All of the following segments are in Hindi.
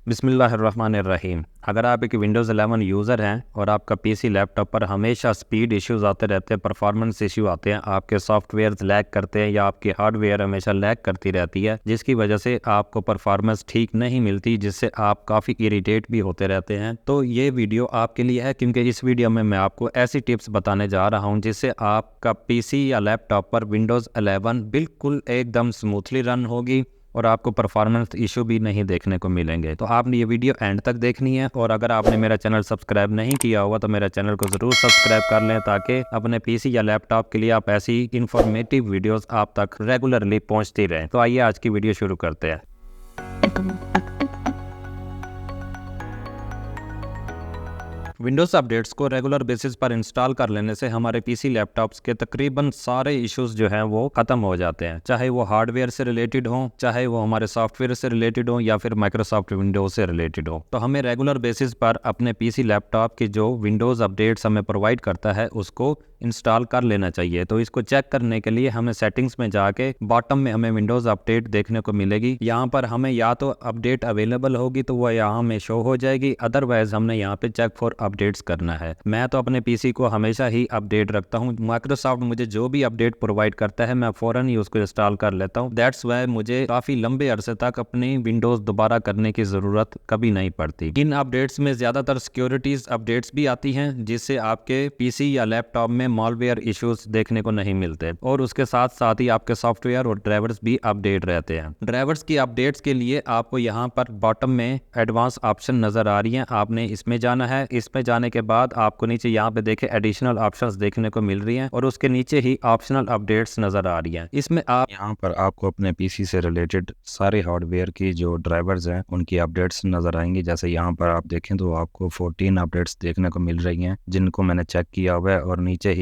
बिस्मिल्लाहिर्रहमानिर्रहीम। अगर आप एक विंडोज़ 11 यूज़र हैं और आपका पीसी लैपटॉप पर हमेशा स्पीड इश्यूज़ आते रहते हैं, परफॉर्मेंस इशू आते हैं, आपके सॉफ्टवेयर लैग करते हैं या आपकी हार्डवेयर हमेशा लैग करती रहती है, जिसकी वजह से आपको परफॉर्मेंस ठीक नहीं मिलती, जिससे आप काफ़ी इरिटेट भी होते रहते हैं, तो ये वीडियो आपके लिए है। क्योंकि इस वीडियो में मैं आपको ऐसी टिप्स बताने जा रहा हूँ जिससे आपका पीसी या लैपटॉप पर विंडोज़ 11 बिल्कुल एकदम स्मूथली रन होगी और आपको परफॉर्मेंस इशू भी नहीं देखने को मिलेंगे। तो आपने ये वीडियो एंड तक देखनी है, और अगर आपने मेरा चैनल सब्सक्राइब नहीं किया हुआ तो मेरा चैनल को ज़रूर सब्सक्राइब कर लें, ताकि अपने पीसी या लैपटॉप के लिए आप ऐसी इंफॉर्मेटिव वीडियोस आप तक रेगुलरली पहुंचती रहें। तो आइए आज की वीडियो शुरू करते हैं। विंडोज़ अपडेट्स को रेगुलर बेसिस पर इंस्टॉल कर लेने से हमारे पीसी लैपटॉप्स के तकरीबन सारे इश्यूज जो हैं वो ख़त्म हो जाते हैं, चाहे वो हार्डवेयर से रिलेटेड हो, चाहे वो हमारे सॉफ्टवेयर से रिलेटेड हो या फिर माइक्रोसॉफ्ट विंडोज़ से रिलेटेड हो। तो हमें रेगुलर बेसिस पर अपने पीसी लैपटॉप की जो विंडोज़ अपडेट्स हमें प्रोवाइड करता है उसको इंस्टॉल कर लेना चाहिए। तो इसको चेक करने के लिए हमें सेटिंग्स में जाके बॉटम में हमें विंडोज़ अपडेट देखने को मिलेगी। यहाँ पर हमें या तो अपडेट अवेलेबल होगी तो वह यहाँ में शो हो जाएगी, अदरवाइज हमने यहाँ पे चेक फॉर अपडेट्स करना है। मैं तो अपने पीसी को हमेशा ही अपडेट रखता हूँ। माइक्रोसॉफ्ट मुझे जो भी अपडेट प्रोवाइड करता है मैं फौरन ही उसको इंस्टॉल कर लेता हूँ। दैट्स वाई मुझे काफ़ी लंबे अरसे तक अपनी विंडोज़ दोबारा करने की ज़रूरत कभी नहीं पड़ती। इन अपडेट्स में ज़्यादातर सिक्योरिटीज़ अपडेट्स भी आती हैं, जिससे आपके पीसी या लैपटॉप में मॉलवेयर इश्यूज देखने को नहीं मिलते, और उसके साथ साथ ही आपके सॉफ्टवेयर और ड्राइवर्स भी अपडेट रहते हैं। ड्राइवर्स की अपडेट्स के लिए आपको यहाँ पर बॉटम में एडवांस ऑप्शन नजर आ रही हैं, आपने इसमें जाना है। इसमें जाने के बाद आपको नीचे यहाँ पे देखे एडिशनल ऑप्शंस देखने को मिल रही हैं, और उसके नीचे ही ऑप्शनल अपडेट्स नजर आ रही हैं। इसमें आप यहाँ पर आपको अपने पीसी से रिलेटेड सारे हार्डवेयर की जो ड्राइवर्स हैं उनकी अपडेट्स नज़र आएंगी। जैसे यहाँ पर आप देखें तो आपको 14 अपडेट्स देखने को मिल रही हैं, जिनको मैंने चेक किया हुआ है, और नीचे ही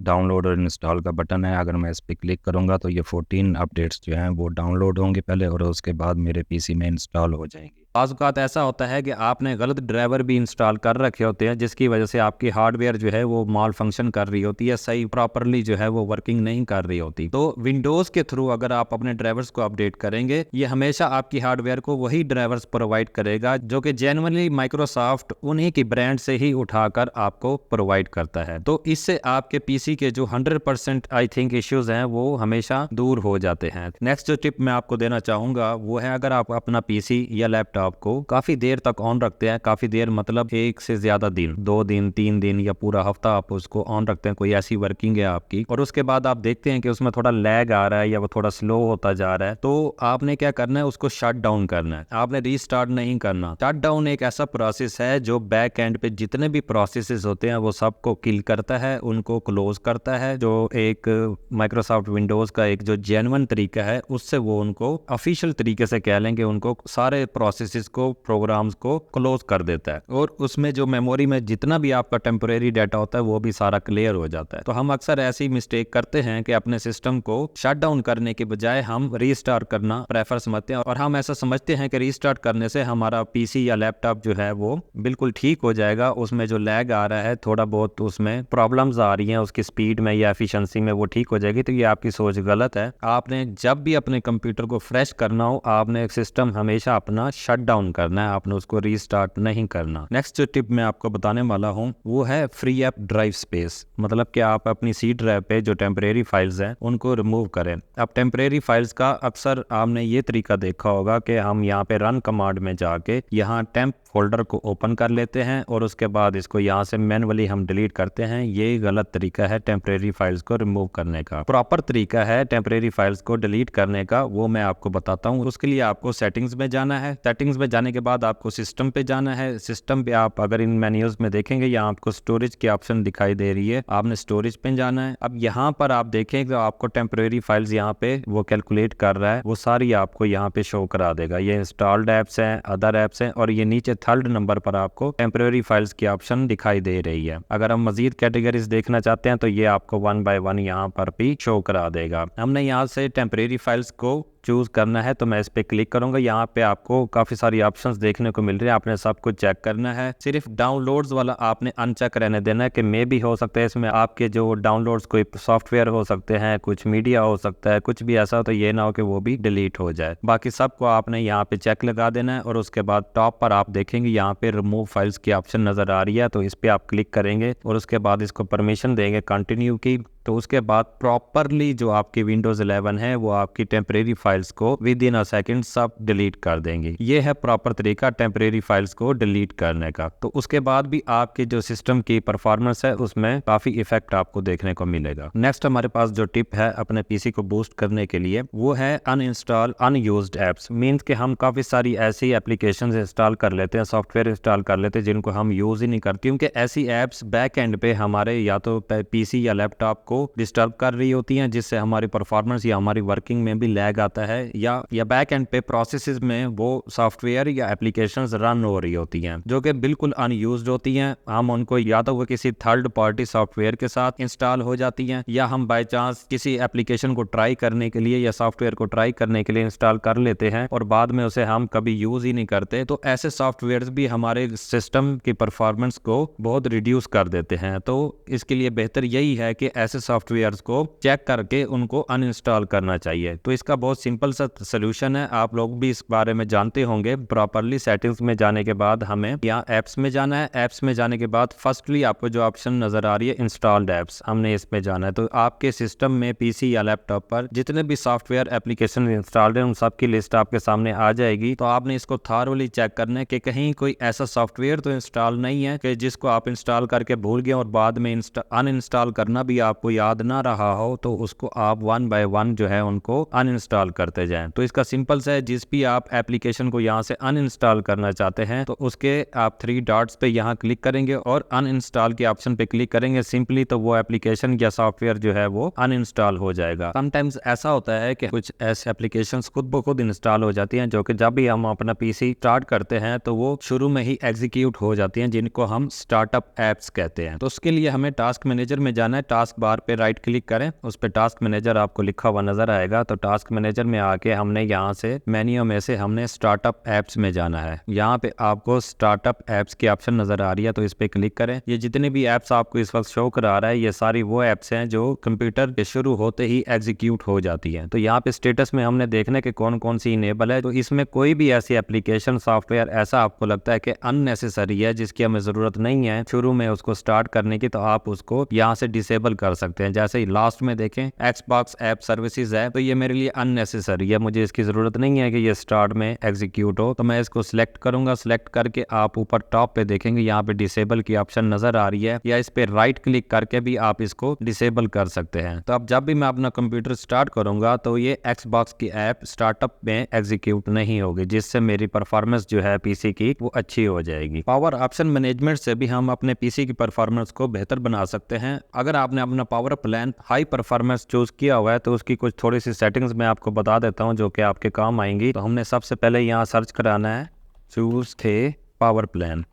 डाउनलोड और इंस्टॉल का बटन है। अगर मैं इस पर क्लिक करूँगा तो ये 14 अपडेट्स जो हैं वो डाउनलोड होंगे पहले, और उसके बाद मेरे पीसी में इंस्टॉल हो जाएंगी। बाज़ ऐसा होता है कि आपने गलत ड्राइवर भी इंस्टॉल कर रखे होते हैं, जिसकी वजह से आपकी हार्डवेयर जो है वो माल फंक्शन कर रही होती है, सही प्रॉपरली जो है वो वर्किंग नहीं कर रही होती। तो विंडोज़ के थ्रू अगर आप अपने ड्राइवर्स को अपडेट करेंगे, ये हमेशा आपकी हार्डवेयर को वही ड्राइवर्स प्रोवाइड करेगा जो कि जेन्युइनली माइक्रोसॉफ्ट उन्हीं की ब्रांड से ही उठाकर आपको प्रोवाइड करता है। तो इससे आपके पीसी के जो 100% आई थिंक इश्यूज हैं वो हमेशा दूर हो जाते हैं। नेक्स्ट जो टिप मैं आपको देना चाहूँगा वो है, अगर आप अपना पीसी या लैपटॉप को काफी देर तक ऑन रखते हैं, काफी देर मतलब एक से ज्यादा दिन, 2 दिन 3 दिन या पूरा हफ्ता आप उसको ऑन रखते हैं, कोई ऐसी वर्किंग है आपकी, और उसके बाद आप देखते हैं कि उसमें थोड़ा लैग आ रहा है या वो थोड़ा स्लो होता जा रहा है, तो आपने क्या करना है, उसको शट डाउन करना है। आपने रीस्टार्ट नहीं करना। शट डाउन एक ऐसा प्रोसेस है जो बैक एंड पे जितने भी प्रोसेसेस होते हैं वो सबको किल करता है, उनको क्लोज करता है। जो एक माइक्रोसॉफ्ट विंडोज का एक जो जेन्युइन तरीका है उससे वो उनको ऑफिशियल तरीके से कह लेंगे, उनको सारे प्रोसेसेस को, प्रोग्राम्स को क्लोज कर देता है, और उसमें जो मेमोरी में जितना भी आपका टेम्परेरी डाटा होता है वो भी सारा क्लियर हो जाता है। तो हम अक्सर ऐसी मिस्टेक करते हैं कि अपने सिस्टम को शट डाउन करने के बजाय हम रीस्टार्ट करना प्रेफर समझते हैं, और हम ऐसा समझते हैं कि रीस्टार्ट करने से हमारा पीसी या लैपटॉप जो है वो बिल्कुल ठीक हो जाएगा, उसमें जो लैग आ रहा है, थोड़ा बहुत उसमें प्रॉब्लम्स आ रही हैं उसकी स्पीड में या एफिशिएंसी में, वो ठीक हो जाएगी। तो ये आपकी सोच गलत है। आपने जब भी अपने कंप्यूटर को फ्रेश करना हो, आपने सिस्टम हमेशा अपना शट डाउन करना है, आपने उसको रीस्टार्ट नहीं करना। नेक्स्ट जो टिप मैं आपको बताने वाला हूँ वो है फ्री अप ड्राइव स्पेस। मतलब कि आप अपनी सी ड्राइव पे जो टेम्परेरी फाइल्स हैं उनको रिमूव करें। अब टेम्परेरी फाइल्स का अक्सर आपने ये तरीका देखा होगा कि हम यहाँ पे रन कमांड में जाके यहाँ टेम्प फोल्डर को ओपन कर लेते हैं, और उसके बाद इसको यहाँ से मैनुअली हम डिलीट करते हैं। ये गलत तरीका है टेम्परेरी फाइल्स को रिमूव करने का। प्रॉपर तरीका है टेम्परेरी फाइल्स को डिलीट करने का, वो मैं आपको बताता हूँ। उसके लिए आपको सेटिंग्स में जाना है। सेटिंग्स में जाने के बाद आपको सिस्टम पे जाना है। सिस्टम पे आप अगर इन मेन्यूज में देखेंगे यहाँ आपको स्टोरेज की ऑप्शन दिखाई दे रही है, आपने स्टोरेज पे जाना है। अब यहाँ पर आप देखें तो आपको टेम्परेरी फाइल्स यहाँ पे वो कैलकुलेट कर रहा है, वो सारी आपको यहाँ पे शो करा देगा। ये इंस्टॉल्ड एप्स हैं, अदर एप्स हैं, और ये नीचे थर्ड नंबर पर आपको टेम्परेरी फाइल्स की ऑप्शन दिखाई दे रही है। अगर हम मजीद कैटेगरीज देखना चाहते हैं तो ये आपको 1 by 1 यहाँ पर भी शो करा देगा। हमने यहाँ से टेम्परेरी फाइल्स को चूज़ करना है तो मैं इस पर क्लिक करूँगा। यहाँ पे आपको काफ़ी सारी ऑप्शंस देखने को मिल रही है, आपने सब कुछ चेक करना है। सिर्फ डाउनलोड्स वाला आपने अनचेक रहने देना है कि मे भी हो सकता है इसमें आपके जो डाउनलोड्स कोई सॉफ्टवेयर हो सकते हैं, कुछ मीडिया हो सकता है, कुछ भी ऐसा हो तो ये ना हो कि वो भी डिलीट हो जाए। बाकी सबको आपने यहाँ पे चेक लगा देना है और उसके बाद टॉप पर आप देखेंगे यहाँ पे रिमूव फाइल्स की ऑप्शन नज़र आ रही है, तो इस पर आप क्लिक करेंगे और उसके बाद इसको परमिशन देंगे कंटिन्यू की। तो उसके बाद प्रॉपरली जो आपकी विंडोज़ 11 है वो आपकी टेम्परेरी फाइल्स को विद इन अ सेकेंड सब डिलीट कर देंगे। ये है प्रॉपर तरीका टेम्परेरी फाइल्स को डिलीट करने का। तो उसके बाद भी आपके जो सिस्टम की परफॉर्मेंस है उसमें काफ़ी इफेक्ट आपको देखने को मिलेगा। नेक्स्ट हमारे पास जो टिप है अपने पीसी को बूस्ट करने के लिए वो है अनइंस्टॉल अनयूज्ड ऐप्स। मीन्स कि हम काफ़ी सारी ऐसी एप्लीकेशन इंस्टॉल कर लेते हैं, सॉफ्टवेयर इंस्टॉल कर लेते हैं जिनको हम यूज़ ही नहीं करते, क्योंकि ऐसी ऐप्स बैक एंड पे हमारे या तो पीसी या लैपटॉप को डिस्टर्ब कर रही होती हैं, जिससे हमारी परफॉर्मेंस या हमारी वर्किंग में भी लैग आता है, या बैक एंड पे प्रोसेसेस में वो सॉफ्टवेयर या एप्लीकेशंस रन हो रही होती हैं जो कि बिल्कुल अनयूज्ड होती हैं। हम उनको या तो वो किसी थर्ड पार्टी सॉफ्टवेयर के साथ इंस्टॉल हो जाती हैं, या हम बाय चांस किसी एप्लीकेशन को ट्राई करने के लिए या सॉफ्टवेयर को ट्राई करने के लिए इंस्टॉल कर लेते हैं और बाद में उसे हम कभी यूज ही नहीं करते। तो ऐसे सॉफ्टवेयर भी हमारे सिस्टम की परफॉर्मेंस को बहुत रिड्यूस कर देते हैं। तो इसके लिए बेहतर यही है कि ऐसे सॉफ्टवेयर को चेक करके उनको अनइंस्टॉल करना चाहिए। तो इसका बहुत सिंपल सा सोल्यूशन है, आप लोग भी इस बारे में जानते होंगे। प्रॉपरली सेटिंग्स में जाने के बाद हमें यहाँ ऐप्स में जाना है। ऐप्स में जाने के बाद फर्स्टली आपको जो ऑप्शन नजर आ रही है इंस्टॉल्ड ऐप्स, हमने इसमें जाना है। तो आपके सिस्टम में पीसी या लैपटॉप पर जितने भी सॉफ्टवेयर एप्लीकेशन इंस्टॉल्ड है उन सब की लिस्ट आपके सामने आ जाएगी। तो आपने इसको थॉरली चेक करना है कि कहीं कोई ऐसा सॉफ्टवेयर तो इंस्टॉल नहीं है कि जिसको आप इंस्टॉल करके भूल गए और बाद में अनइंस्टॉल करना भी आपको याद ना रहा हो, तो उसको आप वन बाय वन जो है उनको अनइंस्टॉल करते जाएं। तो इसका सिंपल सा है, जिस भी आप एप्लीकेशन को यहाँ से अनइंस्टॉल करना चाहते हैं तो उसके आप 3 डॉट्स पे यहाँ क्लिक करेंगे और अनइंस्टॉल के ऑप्शन पे क्लिक करेंगे सिंपली, तो वो एप्लीकेशन या सॉफ्टवेयर जो है वो अनइंस्टॉल हो जाएगा। समटाइम्स ऐसा होता है कि कुछ ऐसे एप्लीकेशंस खुद ब खुद इंस्टॉल हो जाती हैं जो कि जब भी हम अपना पीसी स्टार्ट करते हैं तो वो शुरू में ही एग्जीक्यूट हो जाती हैं, जिनको हम स्टार्टअप एप्स कहते हैं। तो उसके लिए हमें टास्क मैनेजर में जाना है। टास्क बार पे राइट क्लिक करें, उस पे टास्क मैनेजर आपको लिखा हुआ नजर आएगा। तो टास्क मैनेजर में आके हमने यहाँ से मेन्यू में से हमने स्टार्टअप एप्स में जाना है। यहाँ पे आपको स्टार्टअप एप्स की ऑप्शन नजर आ रही है, तो इस पे क्लिक करें। ये जितने भी एप्स आपको इस वक्त शो करा रहा है ये सारी वो एप्स हैं जो कंप्यूटर के शुरू होते ही एग्जीक्यूट हो जाती हैं। तो यहाँ पे स्टेटस में हमने देखना है कि कौन कौन सी इनेबल है। तो इसमें कोई भी ऐसी एप्लीकेशन सॉफ्टवेयर ऐसा आपको लगता है कि अननेसेसरी है, जिसकी हमें जरूरत नहीं है शुरू में उसको स्टार्ट करने की, तो आप उसको यहाँ से डिसेबल कर सकते हैं। जैसे ही लास्ट में देखें Xbox ऐप सर्विसेज है, तो ये मेरे लिए अननेसेसरी है, मुझे इसकी जरूरत नहीं है कि ये स्टार्ट में एग्जीक्यूट हो। तो मैं इसको सिलेक्ट करूंगा। सिलेक्ट करके आप ऊपर टॉप पे देखेंगे यहाँ पे डिसेबल की ऑप्शन नजर आ रही है, या इस पे राइट क्लिक करके भी आप इसको डिसेबल कर सकते हैं। तो अब जब भी मैं अपना कंप्यूटर स्टार्ट करूंगा तो ये Xbox की ऐप स्टार्टअप में एग्जीक्यूट नहीं होगी, जिससे मेरी परफॉर्मेंस जो है पीसी की वो अच्छी हो जाएगी। पावर ऑप्शन मैनेजमेंट से भी हम अपने पीसी की परफॉर्मेंस को बेहतर बना सकते हैं। अगर आपने अपना power plan high performance choose किया हुआ है तो उसकी कुछ थोड़ी सी सेटिंग्स मैं आपको बता देता हूं जो कि आपके काम आएंगी। तो हमने सबसे पहले यहाँ सर्च कराना है चूज थे पावर प्लान।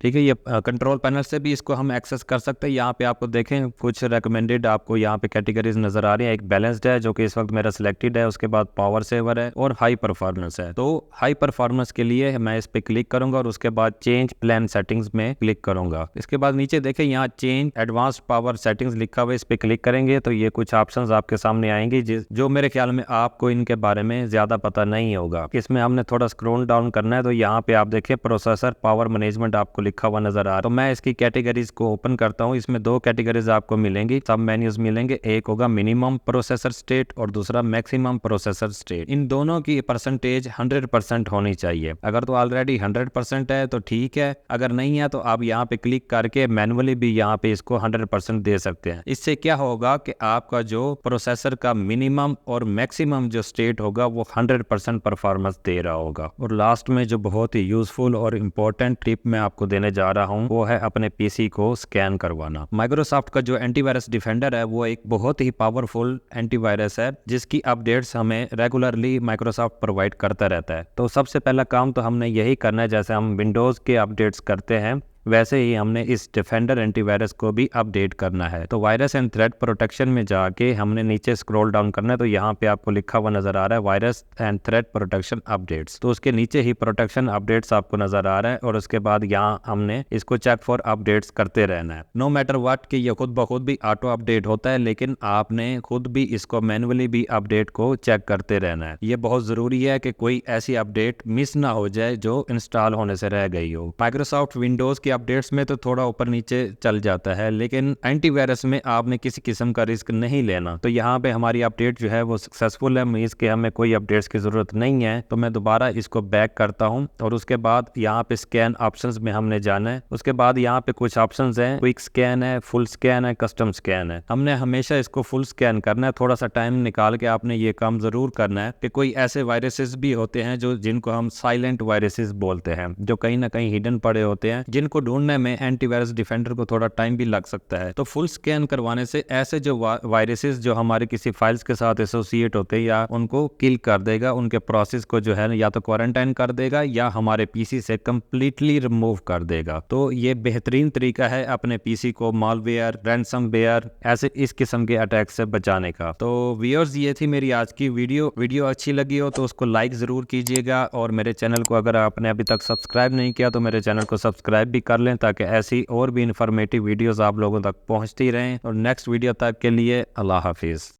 ठीक है, ये कंट्रोल पैनल से भी इसको हम एक्सेस कर सकते हैं। यहाँ पे आपको देखें कुछ रेकमेंडेड आपको यहाँ पे कैटेगरीज नजर आ रही है। एक बैलेंस्ड है जो कि इस वक्त मेरा सिलेक्टेड है, उसके बाद पावर सेवर है और हाई परफॉर्मेंस है। तो हाई परफॉर्मेंस के लिए मैं इस पे क्लिक करूंगा और उसके बाद चेंज प्लान सेटिंग्स में क्लिक करूंगा। इसके बाद नीचे देखें यहाँ चेंज एडवांस्ड पावर सेटिंग्स लिखा हुआ है, इस पे क्लिक करेंगे तो ये कुछ ऑप्शन आपके सामने आएंगी जो मेरे ख्याल में आपको इनके बारे में ज्यादा पता नहीं होगा। इसमें हमने थोड़ा स्क्रॉल डाउन करना है, तो यहाँ पे आप देखें प्रोसेसर पावर मैनेजमेंट आपको लिखा हुआ नजर आ रहा है। तो मैं इसकी कैटेगरीज को ओपन करता हूँ। इसमें 2 कैटेगरीज आपको मिलेंगी, सब मेन्यूज मिलेंगे। एक होगा मिनिमम प्रोसेसर स्टेट और दूसरा मैक्सिमम प्रोसेसर स्टेट। इन दोनों की परसेंटेज 100% होनी चाहिए। अगर तो ऑलरेडी 100% है तो ठीक है, अगर नहीं है तो आप यहाँ पे क्लिक करके मैनुअली भी यहाँ पे इसको 100% दे सकते हैं। इससे क्या होगा कि आपका जो प्रोसेसर का मिनिमम और मैक्सिमम जो स्टेट होगा वो 100% परफॉर्मेंस दे रहा होगा। और लास्ट में जो बहुत ही यूजफुल और इम्पोर्टेंट टिप मैं आपको देने जा रहा हूं वो है अपने पीसी को स्कैन करवाना। माइक्रोसॉफ्ट का जो एंटीवायरस डिफेंडर है वो एक बहुत ही पावरफुल एंटीवायरस है जिसकी अपडेट्स हमें रेगुलरली माइक्रोसॉफ्ट प्रोवाइड करता रहता है। तो सबसे पहला काम तो हमने यही करना है, जैसे हम विंडोज के अपडेट्स करते हैं वैसे ही हमने इस डिफेंडर एंटीवायरस को भी अपडेट करना है। तो वायरस एंड थ्रेट प्रोटेक्शन में जाके हमने नीचे स्क्रॉल डाउन करना है, तो यहाँ पे आपको लिखा हुआ नजर आ रहा है virus and threat protection updates. तो उसके नीचे ही प्रोटेक्शन अपडेट्स आपको नजर आ रहा है और उसके बाद यहाँ हमने इसको चेक फॉर अपडेट्स करते रहना है। नो मैटर व्हाट कि ये खुद ब खुद भी ऑटो अपडेट होता है, लेकिन आपने खुद भी इसको मैन्युअली भी अपडेट को चेक करते रहना है। ये बहुत जरूरी है कि कोई ऐसी अपडेट मिस ना हो जाए जो इंस्टॉल होने से रह गई हो। माइक्रोसॉफ्ट विंडोज की अपडेट्स में तो थोड़ा ऊपर नीचे चल जाता है, लेकिन एंटीवायरस में आपने किसी किस्म का रिस्क नहीं लेना। तो यहाँ पे हमारी अपडेट जो है वो सक्सेसफुल है, मींस के हमें कोई अपडेट्स की जरूरत नहीं है। तो मैं दोबारा इसको बैक करता हूँ और उसके बाद यहाँ पे स्कैन ऑप्शंस में हमने जाना है। उसके बाद यहाँ पे कुछ ऑप्शंस हैं, क्विक स्कैन है, फुल स्कैन है, कस्टम स्कैन है। हमने हमेशा इसको फुल स्कैन करना है। थोड़ा सा टाइम निकाल के आपने ये काम जरूर करना है कि कोई ऐसे वायरसेस भी होते हैं जो जिनको हम साइलेंट वायरसेस बोलते हैं, जो कहीं ना कहीं हिडन पड़े होते हैं, जिनको ढूंढने में एंटीवायरस डिफेंडर को थोड़ा टाइम भी लग सकता है। तो फुल स्कैन करवाने से ऐसे जो वायरसेस जो हमारे किसी फाइल्स के साथ एसोसिएट होते हैं या उनको किल कर देगा, उनके प्रोसेस को जो है या तो क्वारंटाइन कर देगा या हमारे पीसी से कंप्लीटली रिमूव कर देगा। तो ये बेहतरीन तरीका है अपने पीसी को मालवेयर, रैंसमवेयर, ऐसे इस किस्म के अटैक से बचाने का। तो व्यूअर्स, ये थी मेरी आज की वीडियो अच्छी लगी हो तो उसको लाइक जरूर कीजिएगा और मेरे चैनल को अगर आपने अभी तक सब्सक्राइब नहीं किया तो मेरे चैनल को सब्सक्राइब भी कर लें, ताकि ऐसी और भी इंफॉर्मेटिव वीडियोस आप लोगों तक पहुंचती रहें। और नेक्स्ट वीडियो तक के लिए अल्लाह हाफिज़।